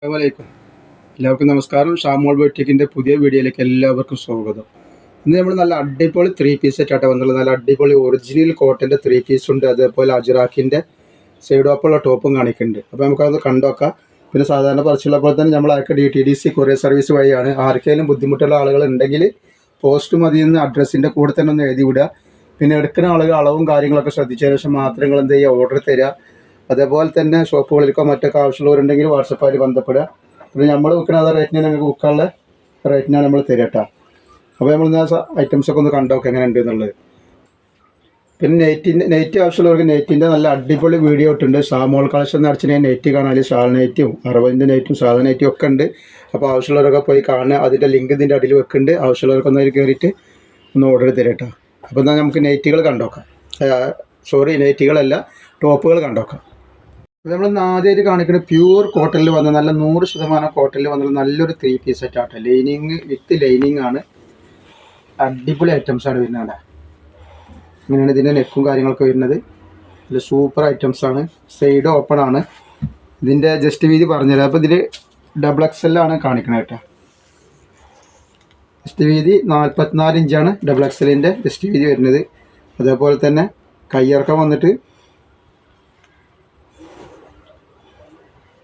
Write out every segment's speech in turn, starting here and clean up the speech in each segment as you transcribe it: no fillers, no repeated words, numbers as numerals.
അസ്സലാമലൈക്കും. എല്ലാവർക്കും നമസ്കാരം. ഷാമോൾ ബൊട്ടിക്കിൻ്റെ പുതിയ വീഡിയോയിലേക്ക് എല്ലാവർക്കും സ്വാഗതം. ഇന്ന് നമ്മൾ നല്ല അടിപൊളി 3 പീസ് സെറ്റായിട്ട് വന്നുള്ളത്. നല്ല അടിപൊളി ഒറിജിനൽ കോട്ടൻ്റെ 3 പീസ് ഉണ്ട്. അതേപോലെ അജ്രാക്കിൻ്റെ സൈഡ് ഓപ്പുള്ള ടോപ്പും കാണിക്കുന്നുണ്ട്. അപ്പോൾ നമുക്കതൊന്ന് കണ്ടോക്കാം. പിന്നെ സാധാരണ പറിച്ചുള്ള പോലെ തന്നെ നമ്മൾ അയക്കുക DTDC കൊറിയർ സർവീസ് വഴിയാണ്. ആർക്കെങ്കിലും ബുദ്ധിമുട്ടുള്ള ആളുകൾ ഉണ്ടെങ്കിൽ പോസ്റ്റ് മതി എന്ന് അഡ്രസ്സിൻ്റെ കൂടെ തന്നെ ഒന്ന് എഴുതി വിടുക. പിന്നെ എടുക്കുന്ന ആളുകൾ അളവും കാര്യങ്ങളൊക്കെ ശ്രദ്ധിച്ച ശേഷം മാത്രം നിങ്ങൾ എന്ത് ചെയ്യുക, ഓർഡർ തരിക. അതേപോലെ തന്നെ ഷോപ്പുകളിലേക്കോ മറ്റൊക്കെ ആവശ്യമുള്ളവരുണ്ടെങ്കിൽ വാട്സപ്പായി ബന്ധപ്പെടുക. പിന്നെ നമ്മൾ വിൽക്കുന്ന അതേ റേറ്റിന് നിങ്ങൾക്ക് വിൽക്കാനുള്ള റേറ്റിനാണ് നമ്മൾ തരിക കേട്ടോ. അപ്പോൾ നമ്മൾ ഐറ്റംസൊക്കെ ഒന്ന് കണ്ടോക്കെ എങ്ങനെ ഉണ്ട് എന്നുള്ളത്. പിന്നെ നെറ്റ് ആവശ്യമുള്ളവർക്ക് നെറ്റിൻ്റെ നല്ല അടിപൊളി വീഡിയോ ഇട്ടുണ്ട്. ഷാമോൾ കളക്ഷൻ നടച്ചിട്ട് നെറ്റ് കാണാൻ ഷാൾ നെറ്റും 60-ൻ്റെ നെറ്റും സാധാ നെറ്റും ഒക്കെ ഉണ്ട്. അപ്പോൾ ആവശ്യമുള്ളവരൊക്കെ പോയി കാണുക. അതിൻ്റെ ലിങ്ക് ഇതിൻ്റെ അടിയിൽ വെക്കുന്നുണ്ട്. ആവശ്യമുള്ളവർക്കൊന്ന് അതിൽ കയറിയിട്ട് ഒന്ന് ഓർഡർ തരാം കേട്ടോ. അപ്പോൾ എന്നാൽ നമുക്ക് നെറ്റുകൾ കണ്ടോക്കാം. നെറ്റുകളല്ല, ടോപ്പുകൾ കണ്ടോക്കാം. നമ്മൾ ആദ്യമായിട്ട് കാണിക്കുന്ന പ്യൂർ കോട്ടണിൽ വന്ന നല്ല 100% കോട്ടണിൽ വന്നുള്ള നല്ലൊരു 3 പീസ് സെറ്റാണ്. ലൈനിങ് വിത്ത് ലൈനിങ് ആണ്. അടിപൊളി ഐറ്റംസാണ് വരുന്നത്. ഇങ്ങനെയാണ് ഇതിൻ്റെ നെക്കും കാര്യങ്ങളൊക്കെ വരുന്നത്. നല്ല സൂപ്പർ ഐറ്റംസാണ്. സൈഡ് ഓപ്പൺ ആണ്. ഇതിൻ്റെ ജസ്റ്റ് വീതി പറഞ്ഞുതരാം. അപ്പോൾ ഇതിൽ XXL ആണ് കാണിക്കുന്നത് കേട്ടോ. ജസ്റ്റ് വീതി 44 ഇഞ്ചാണ് XXLൻ്റെ ജസ്റ്റ് വീതി വരുന്നത്. അതേപോലെ തന്നെ കയ്യിറക്കം വന്നിട്ട്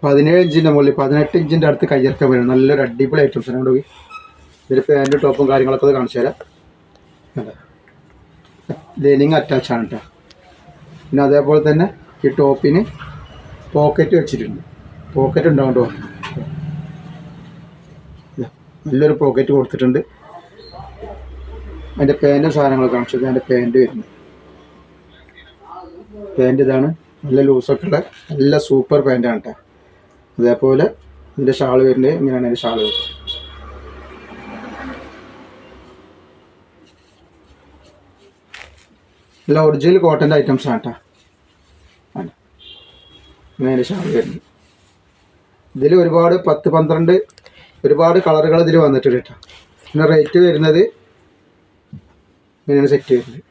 17 ഇഞ്ചിൻ്റെ മുകളിൽ 18 ഇഞ്ചിൻ്റെ അടുത്ത് കയ്യിറക്കം വരും. നല്ലൊരു അടിപൊളി ഐറ്റംസാണ്. കൊണ്ട് ഇതിൽ പാൻറ്റ് ടോപ്പും കാര്യങ്ങളൊക്കെ അത് കാണിച്ചു തരാം. ലൈനിങ് അറ്റാച്ച് ആണ് കേട്ടോ. പിന്നെ അതേപോലെ തന്നെ ഈ ടോപ്പിന് പോക്കറ്റ് വെച്ചിട്ടുണ്ട്. പോക്കറ്റ് ഉണ്ടാവും കേട്ടോ. നല്ലൊരു പോക്കറ്റ് കൊടുത്തിട്ടുണ്ട്. അതിൻ്റെ പാൻറ്റും സാധനങ്ങളൊക്കെ കാണിച്ചത്. അതിൻ്റെ പാൻറ്റ് വരുന്നത് പാൻറ്റ് ഇതാണ്. നല്ല ലൂസൊക്കെ ഉള്ള നല്ല സൂപ്പർ പാൻറ്റാണ് കേട്ടോ. അതേപോലെ ഇതിൻ്റെ ഷാൾ വരുന്നത് ഇങ്ങനെയാണ്. അതിൻ്റെ ഷാൾ വരുന്നത് നല്ല ഒറിജിനൽ കോട്ടൻ്റെ ഐറ്റംസാണ് കേട്ടോ. ഇങ്ങനെ ഷാൾ വരുന്നത്. ഇതിൽ ഒരുപാട് 10-12 ഒരുപാട് കളറുകൾ ഇതിൽ വന്നിട്ടുണ്ട് കേട്ടോ. പിന്നെ റേറ്റ് വരുന്നത് ഇങ്ങനെയാണ് സെറ്റ് വരുന്നത്.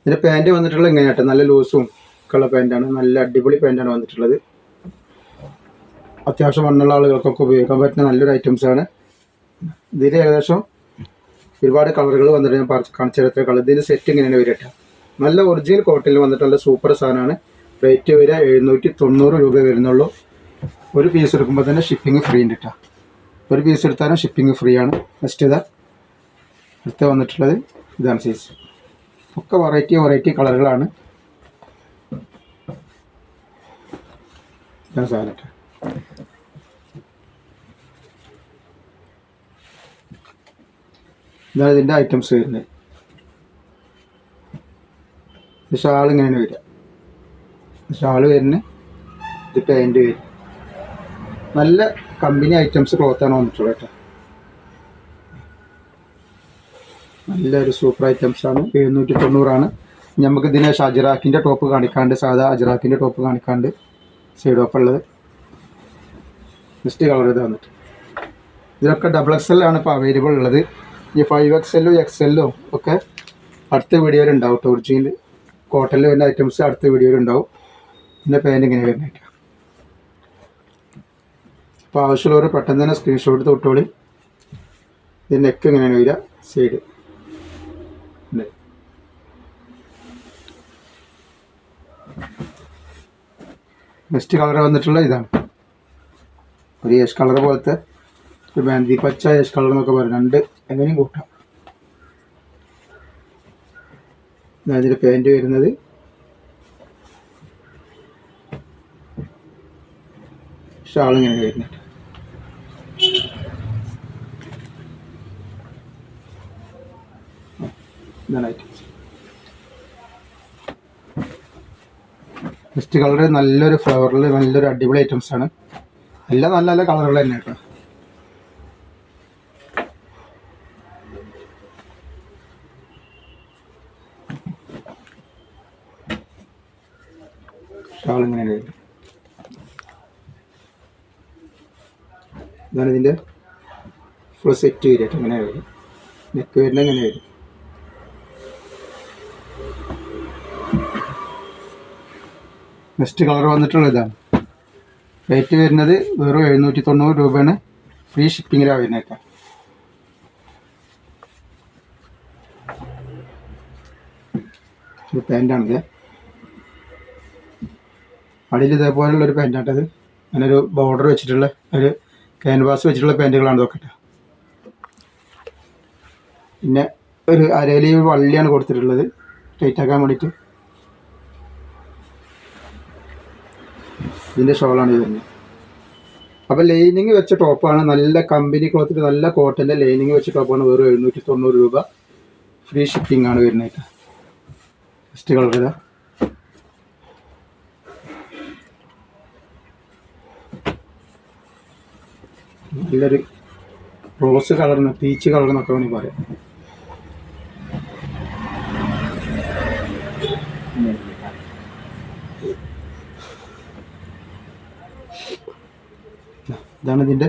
ഇതിൻ്റെ പാൻറ്റ് വന്നിട്ടുള്ളത് ഇങ്ങനെ കേട്ടോ. നല്ല ലൂസും കളർ പാൻറ്റാണ്. നല്ല അടിപൊളി പാൻറ്റാണ് വന്നിട്ടുള്ളത്. അത്യാവശ്യം വണ്ണുള്ള ആളുകൾക്കൊക്കെ ഉപയോഗിക്കാൻ പറ്റുന്ന നല്ലൊരു ഐറ്റംസാണ്. ഇതിൽ ഏകദേശം ഒരുപാട് കളറുകൾ വന്നിട്ട് ഞാൻ കാണിച്ചു തരാം. കളർ ഇതിൻ്റെ സെറ്റ് ഇങ്ങനെയാണ് വരിക കേട്ടോ. നല്ല ഒറിജിനൽ കോട്ടണിൽ വന്നിട്ടുള്ള സൂപ്പർ സാധനമാണ്. റേറ്റ് വരിക 790 രൂപ വരുന്നുള്ളൂ. ഒരു പീസ് എടുക്കുമ്പോൾ തന്നെ ഷിപ്പിംഗ് ഫ്രീ ഉണ്ട് കേട്ടോ. ഒരു പീസ് എടുത്താലും ഷിപ്പിംഗ് ഫ്രീ ആണ്. നെക്സ്റ്റ് ഇതാ അടുത്ത വന്നിട്ടുള്ളത് ഇതാണ് സൈസ്. ഒക്കെ വെറൈറ്റി കളറുകളാണ്. ഇതാണ് സാധനം കേട്ടോ. ഇതാണ് ഇതിൻ്റെ ഐറ്റംസ് വരുന്നത്. ഷാൾ ഇങ്ങനെയാണ് വരിക. ഷാൾ വരുന്നത് ഇത് പാൻറ്റ് വരും. നല്ല കമ്പനി ഐറ്റംസ് ക്ലോത്താണ് വന്നിട്ടുള്ളത് കേട്ടോ. നല്ലൊരു സൂപ്പർ ഐറ്റംസാണ്. 790 നമുക്ക് ഇതിന് അജ്രാക്കിൻ്റെ ടോപ്പ് കാണിക്കാണ്ട്, സാധാ അജ്രാക്കിൻ്റെ ടോപ്പ് കാണിക്കാണ്ട് സൈഡ് ഓഫ് ഉള്ളത്. നെക്സ്റ്റ് കളർ ഇത് വന്നിട്ട് ഇതിലൊക്കെ XXL ആണ് ഇപ്പോൾ അവൈലബിൾ ഉള്ളത്. ഈ 5XL XL ഒക്കെ അടുത്ത വീഡിയോയിൽ ഉണ്ടാവും. ഒറിജിനൽ കോട്ടണിൽ വരുന്ന ഐറ്റംസ് അടുത്ത വീഡിയോയിൽ ഉണ്ടാവും. പിന്നെ പാൻറ്റ് ഇങ്ങനെ വരുന്നതായിട്ട്. അപ്പോൾ ആവശ്യമുള്ളവർ പെട്ടെന്ന് തന്നെ സ്ക്രീൻഷോട്ട് തൊട്ടോളി. ഇത് നെക്ക് ഇങ്ങനെയാണ് വരിക. സൈഡ് നെക്സ്റ്റ് കളർ വന്നിട്ടുള്ള ഇതാണ്. ഒരു ഏഷ് കളർ പോലത്തെ ഒരു ബാൻഡി പച്ച ഏഷ് കളർ എന്നൊക്കെ പറയും. രണ്ട് എങ്ങനെയും കൂട്ടാം. ഇതിൻ്റെ പാൻറ്റ് വരുന്നത് ഷാൾ ഇങ്ങനെ വരുന്നുണ്ട്. ഇതാണ് ഐറ്റംസ്. നെക്സ്റ്റ് കളർ നല്ലൊരു ഫ്ലവറിൽ നല്ലൊരു അടിപൊളി ഐറ്റംസാണ്. എല്ലാം നല്ല നല്ല കളറുകൾ തന്നെ കേട്ടോ. ഷാൾ ഇങ്ങനെ വരും. ഇതാണ് ഇതിൻ്റെ ഫുൾ സെറ്റ് വരിക. ഇങ്ങനെ വരും. നെക്ക് വരുന്നത് ഇങ്ങനെ വരും. നെക്സ്റ്റ് കളർ വന്നിട്ടുള്ള ഇതാണ്. റേറ്റ് വരുന്നത് വെറും 790 രൂപയാണ്. ഫ്രീ ഷിപ്പിങ്ങിലാണ് വരുന്നത്. ഒരു പാൻറ്റാണിത്. അടിയിൽ ഇതേപോലുള്ളൊരു പാൻറ്റാട്ടത്. അങ്ങനൊരു ബോർഡർ വെച്ചിട്ടുള്ള ഒരു ക്യാൻവാസ് വെച്ചിട്ടുള്ള പാൻറ്റുകളാണ് ഇതൊക്കെ. പിന്നെ ഒരു അരയിൽ വള്ളിയാണ് കൊടുത്തിട്ടുള്ളത് ടൈറ്റാക്കാൻ വേണ്ടിയിട്ട്. ഇതിൻ്റെ ഷോളാണ് ഇത് തന്നെ. അപ്പോൾ ലൈനിങ് വെച്ച ടോപ്പാണ്. നല്ല കമ്പനി ക്ലോത്തിൽ നല്ല കോട്ടൻ്റെ ലൈനിങ് വെച്ച ടോപ്പാണ്. വെറും 790 രൂപ. ഫ്രീ ഷിപ്പിംഗ് ആണ് വരുന്നത്. ഫസ്റ്റ് കളർ ഇതാ. നല്ലൊരു റോസ് കളറിന് പീച്ച് കളർ എന്നൊക്കെ വേണമെങ്കിൽ പറയാം. ഇതാണ് ഇതിൻ്റെ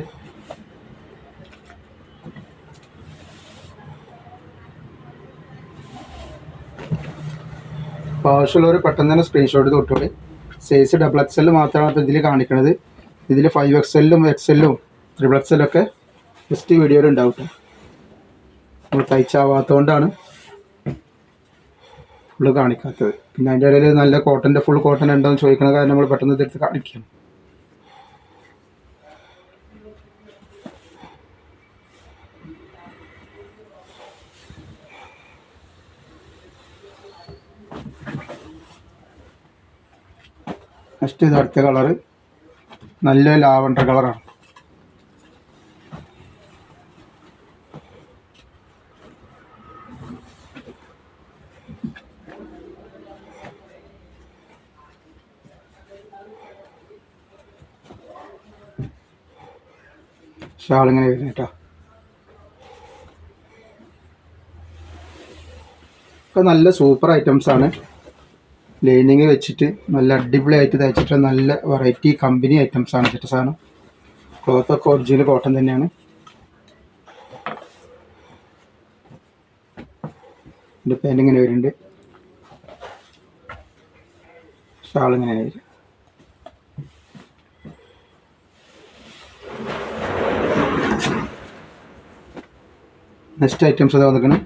ആവശ്യമുള്ളവർ പെട്ടെന്ന് തന്നെ സ്ക്രീൻഷോട്ട് തൊട്ടോളി. സൈസ് XXL മാത്രമാണ് ഇപ്പോൾ ഇതിൽ കാണിക്കുന്നത്. ഇതിൽ 5XL-ഉം XL-ഉം 3XL ഒക്കെ ജസ്റ്റ് വീഡിയോയിൽ ഉണ്ടാവും. നമ്മൾ തയ്ച്ചാവാത്തതുകൊണ്ടാണ് ഫുള്ള് കാണിക്കാത്തത്. പിന്നെ അതിൻ്റെ ഇടയിൽ നല്ല കോട്ടൻ്റെ ഫുൾ കോട്ടൺ ഉണ്ടോയെന്ന് ചോദിക്കണ കാരണം നമ്മൾ പെട്ടെന്ന് ഇതെടുത്ത് കാണിക്കണം. നെക്സ്റ്റ് ഇത് അടുത്ത കളറ് നല്ല ലാവണ്ടർ കളറാണ്. ഷാളിങ്ങനെ വരുന്നത് കേട്ടോ. ഒക്കെ നല്ല സൂപ്പർ ഐറ്റംസാണ്. ലൈനിങ് വെച്ചിട്ട് നല്ല അടിപൊളിയായിട്ട് തയ്ച്ചിട്ട് നല്ല വെറൈറ്റി കമ്പനി ഐറ്റംസാണ് ഇതിൻ്റെ സാധനം. ക്ലോത്തൊക്കെ ഒറിജിനൽ കോട്ടൺ തന്നെയാണ്. ഇതിൻ്റെ പാൻറ് ഇങ്ങനെ വരുന്നുണ്ട്. ഷാളിങ്ങനെ വരും. നെക്സ്റ്റ് ഐറ്റംസ് അതാ വന്നിരിക്കണം.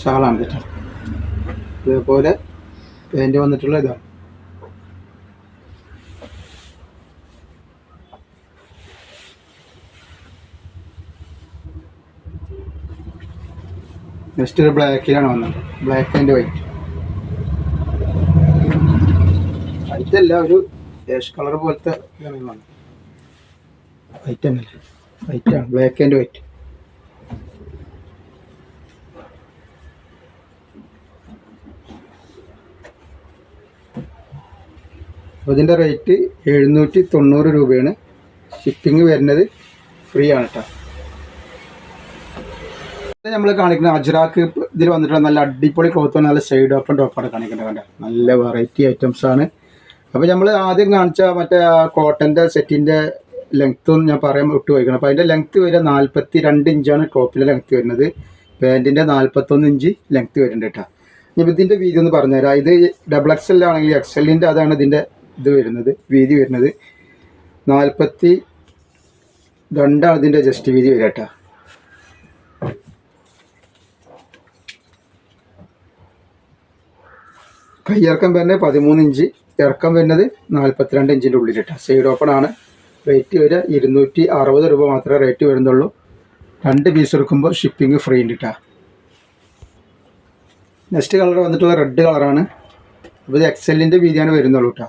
ഷാളാണ് കേട്ടോ. ഇതേപോലെ പാൻറ് വന്നിട്ടുള്ള ഇതാണ്. നെക്സ്റ്റ് ഒരു ബ്ലാക്കിലാണ് വന്നത്. Black and white. വൈറ്റ് അല്ല, ഒരു ഏഷ് കളർ പോലത്തെ ഇതാണ് വന്നത്. വൈറ്റ് തന്നെയല്ലേ? വൈറ്റാണ്. Black and white. അപ്പോൾ ഇതിൻ്റെ റേറ്റ് 790 രൂപയാണ്. ഷിപ്പിംഗ് വരുന്നത് ഫ്രീ ആണ് കേട്ടോ. നമ്മൾ കാണിക്കുന്ന അജ്രാക്ക് ഇതിൽ വന്നിട്ടുള്ള നല്ല അടിപൊളി ക്ലോത്താണ്. നല്ല സൈഡ് ഓപ്പൺ ടോപ്പാണ് കാണിക്കുന്നത്. കണ്ട നല്ല വെറൈറ്റി ഐറ്റംസാണ്. അപ്പോൾ നമ്മൾ ആദ്യം കാണിച്ച മറ്റേ കോട്ടൻ്റെ സെറ്റിൻ്റെ ലെങ്ത്തും ഞാൻ പറയാൻ വിട്ടുപോയിക്കണം. അപ്പോൾ അതിൻ്റെ ലെങ്ത്ത് വരിക 42 ഇഞ്ചാണ് ടോപ്പിലെ ലെങ്ത്ത് വരുന്നത്. പാൻറ്റിൻ്റെ 41 ഇഞ്ച് ലെങ്ത്ത് വരുന്നുണ്ട് കേട്ടോ. ഇനി ഇതിൻ്റെ വീതി ഒന്ന് പറഞ്ഞുതരാം. ഇത് XXL ആണെങ്കിൽ XL-ൻ്റെ അതാണ് ഇതിൻ്റെ ഇത് വരുന്നത്, വീതി വരുന്നത്. 42 ഇതിൻ്റെ ജസ്റ്റ് വീതി വരിക കേട്ടോ. കയ്യിറക്കം വരുന്നത് 13 ഇഞ്ച്, ഇറക്കം വരുന്നത് 42 ഇഞ്ചിൻ്റെ ഉള്ളിൽ കേട്ടോ. സൈഡ് ഓപ്പൺ ആണ്. റേറ്റ് വരിക 260 രൂപ മാത്രമേ റേറ്റ് വരുന്നുള്ളൂ. 2 പീസ് എടുക്കുമ്പോൾ ഷിപ്പിംഗ് ഫ്രീ ഉണ്ട് കേട്ടോ. നെക്സ്റ്റ് കളർ വന്നിട്ടുള്ള റെഡ് കളറാണ്. അപ്പോൾ ഇത് XL-ൻ്റെ വീതിയാണ് വരുന്നുള്ളൂ കേട്ടോ.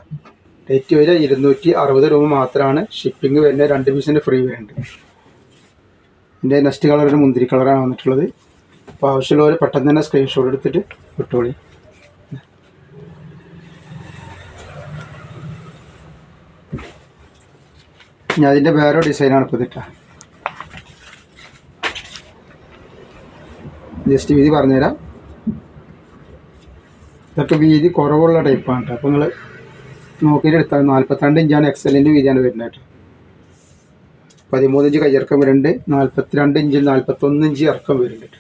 റേറ്റ് വരിക 260 രൂപ മാത്രമാണ്. ഷിപ്പിംഗ് വരുന്നത് 2 പീസിൻ്റെ ഫ്രീ വരുന്നുണ്ട്. ഇതിൻ്റെ നെക്സ്റ്റ് കളർ ഒരു മുന്തിരി കളറാണ് വന്നിട്ടുള്ളത്. അപ്പോൾ ആവശ്യമുള്ളവർ പെട്ടെന്ന് തന്നെ സ്ക്രീൻഷോട്ട് എടുത്തിട്ട് വിട്ടോളി. ഞാൻ അതിൻ്റെ വേറെ ഡിസൈനാണ് ഇപ്പോൾ ഇതിട്ട. ജസ്റ്റ് വീതി പറഞ്ഞുതരാം. ഇതൊക്കെ വീതി കുറവുള്ള ടൈപ്പാണ് കേട്ടോ. അപ്പോൾ നിങ്ങൾ നോക്കിയിട്ട് എടുത്താൽ 42 ഇഞ്ചാണ് XL-ൻ്റെ വീതിയാണ് വരുന്നത് കേട്ടോ. 13 ഇഞ്ച് കയ്യിറക്കം വരുന്നുണ്ട്, 42 ഇഞ്ച് 41 ഇഞ്ച് ഇറക്കം വരുന്നുണ്ട്.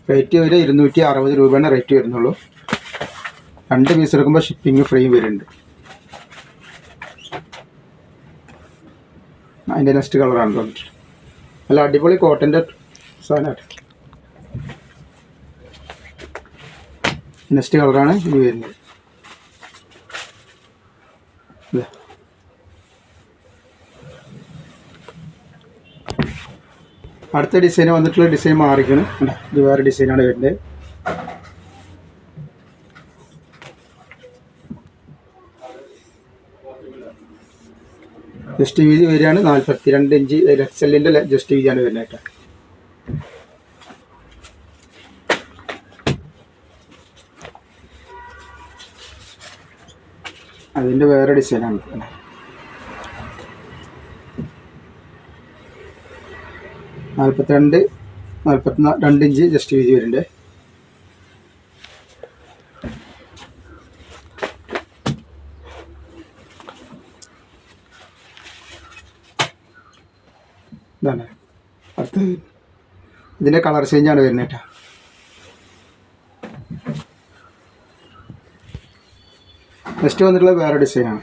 റേറ്റ് വരെ 260 രൂപയാണ് റേറ്റ് വരുന്നുള്ളൂ. 2 പീസ് എടുക്കുമ്പോൾ ഷിപ്പിംഗ് ഫ്രീ വരുന്നുണ്ട്. അതിൻ്റെ നെക്സ്റ്റ് കളറാണ് തോന്നിട്ട് നല്ല അടിപൊളി കോട്ടൻ്റെ സാധനമാണ്. നെക്സ്റ്റ് കളറാണ് ഇത് വരുന്നത്. അടുത്ത ഡിസൈൻ വന്നിട്ടുള്ള ഡിസൈൻ മാറിക്കണം. ഇത് വേറെ ഡിസൈനാണ് വരുന്നത്. ജസ്റ്റ് വീതി വരികയാണ് 42 ഇഞ്ച് എക്സലിൻ്റെ ജസ്റ്റ് വീതിയാണ് വരുന്നത് കേട്ടോ. അതിൻ്റെ വേറെ ഡിസൈനാണ്. 42 ഇഞ്ച് ജസ്റ്റ് വീതി വരുന്നുണ്ട്. ഇതാണ് അടുത്തത്. ഇതിൻ്റെ കളർ ചേഞ്ചാണ് വരുന്നത് കേട്ടോ. നെക്സ്റ്റ് വന്നിട്ടുള്ള വേറെ ഡിസൈനാണ്.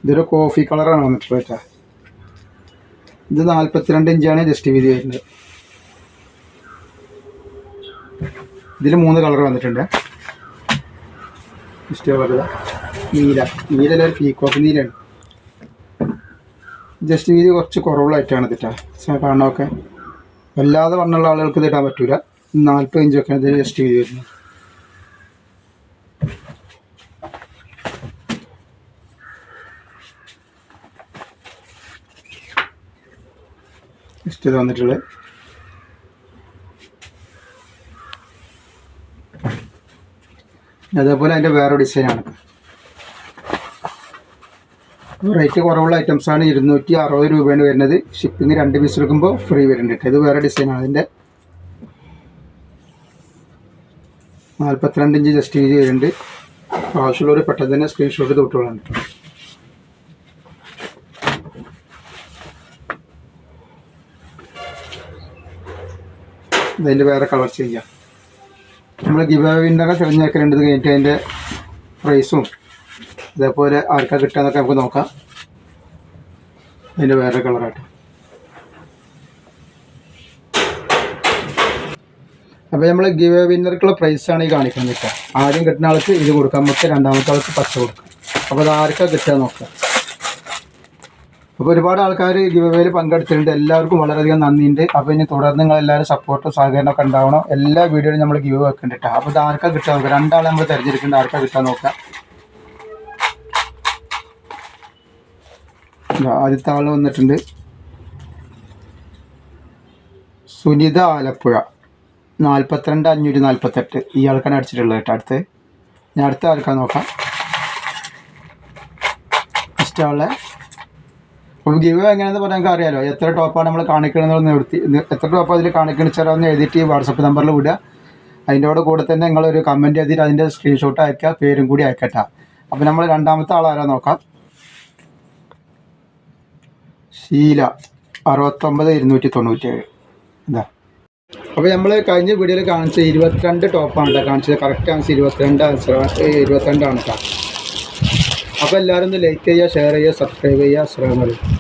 ഇതൊരു കോഫി കളറാണ് വന്നിട്ടുള്ളത് കേട്ടോ. ഇത് 42 ഇഞ്ചാണ് ജസ്റ്റ് വീതി വരുന്നത്. ഇതിൽ 3 കളർ വന്നിട്ടുണ്ട്. ജസ്റ്റ് കളർ നീല പീക്കോക്ക് നീലാണ്. ജസ്റ്റ് വീതി കുറച്ച് കുറവുള്ളതായിട്ടാണ് ഇതിട്ടാ കാണാനൊക്കെ. വല്ലാതെ വണ്ണുള്ള ആളുകൾക്ക് ഇതിടാൻ പറ്റൂല. 40 ഇഞ്ചൊക്കെയാണ് ഇത് ജസ്റ്റ് വീതി വരുന്നത്. ജസ്റ്റ് ഇത് വന്നിട്ടുള്ളത്. അതേപോലെ അതിൻ്റെ വേറെ ഡിസൈനാണ്. റേറ്റ് കുറവുള്ള ഐറ്റംസാണ്. 260 രൂപയാണ് വരുന്നത്. ഷിപ്പിംഗ് 2 പീസ് എടുക്കുമ്പോൾ ഫ്രീ വരുന്നുണ്ട്. ഇത് വേറെ ഡിസൈനാണ്. അതിൻ്റെ 42 ഇഞ്ച് ജസ്റ്റ് വീതി വരുന്നുണ്ട്. ആവശ്യമുള്ളവർ പെട്ടെന്ന് തന്നെ സ്ക്രീൻഷോട്ട് തൊട്ടുകളാണ്. ഇതിൻ്റെ വേറെ കളർ ചെയ്യാം. നമ്മൾ ഗിവ് വിന്നറെ തിരഞ്ഞെടുക്കേണ്ടത് കഴിഞ്ഞിട്ട് അതിൻ്റെ പ്രൈസും അതേപോലെ ആർക്കാ കിട്ടുകയെന്നൊക്കെ നമുക്ക് നോക്കാം. അതിൻ്റെ വേറെ കളറായിട്ട്. അപ്പോൾ നമ്മൾ ഗിവ് വിന്നർക്കുള്ള പ്രൈസാണ് ഈ കാണിക്കുന്നത് കേട്ടോ. ആദ്യം കിട്ടുന്ന ആൾക്ക് ഇത് കൊടുക്കാം, നമുക്ക് രണ്ടാമത്തെ ആൾക്ക് പച്ച കൊടുക്കാം. അപ്പോൾ അത് ആർക്കാ കിട്ടുക നോക്കാം. അപ്പോൾ ഒരുപാട് ആൾക്കാർ ഗിവ് അവേയിൽ പങ്കെടുത്തിട്ടുണ്ട്. എല്ലാവർക്കും വളരെയധികം നന്ദിയുണ്ട്. അപ്പോൾ ഇനി തുടർന്ന് നിങ്ങളെല്ലാവരും സപ്പോർട്ടും സഹകരണമൊക്കെ ഉണ്ടാവണം. എല്ലാ വീഡിയോയിലും നമ്മൾ ഗിവ് വെക്കുന്നുണ്ട് കേട്ടോ. അപ്പോൾ ഇത് ആർക്കാ കിട്ടുക നോക്കാം. 2 ആളെ നമ്മൾ തിരഞ്ഞെടുക്കേണ്ട ആർക്കാ കിട്ടാൻ നോക്കാം. ആദ്യത്തെ ആൾ വന്നിട്ടുണ്ട് സുനിത ആലപ്പുഴ 42,548. ഈ ആൾക്കാണ് അടിച്ചിട്ടുള്ളത് കേട്ടോ. ഞാൻ അടുത്ത ആൾക്കാർ നോക്കാം. ഫസ്റ്റ് ആളെ അപ്പോൾ ഗിവ് എങ്ങനെയാണെന്ന് പറയാൻ നമുക്ക് അറിയാമല്ലോ. എത്ര ടോപ്പാണ് നമ്മൾ കാണിക്കണമെന്ന് എത്ര ടോപ്പ് അതിൽ കാണിക്കണമെന്ന് വെച്ചാൽ ഒന്ന് എഴുതിയിട്ട് വാട്സപ്പ് നമ്പറിൽ വിടുക. അതിൻ്റെ കൂടെ തന്നെ നിങ്ങളൊരു കമൻറ്റ് ചെയ്തിട്ട് അതിൻ്റെ സ്ക്രീൻഷോട്ട് അയക്കുക, പേരും കൂടി അയക്കട്ടെ. അപ്പോൾ നമ്മൾ രണ്ടാമത്തെ ആളാരാ നോക്കാം. ഷീല 69,297. ഇതാ. അപ്പോൾ നമ്മൾ കഴിഞ്ഞ വീഡിയോയിൽ കാണിച്ച 22 ടോപ്പാണ് കേട്ടോ കാണിച്ചത്. കറക്റ്റ് ആൻസർ 22 ആണ് കേട്ടോ. അപ്പോൾ എല്ലാവരും ഒന്ന് ലൈക്ക് ചെയ്യുക, ഷെയർ ചെയ്യുക, സബ്സ്ക്രൈബ് ചെയ്യുക. അസ്സലാമു അലൈക്കും.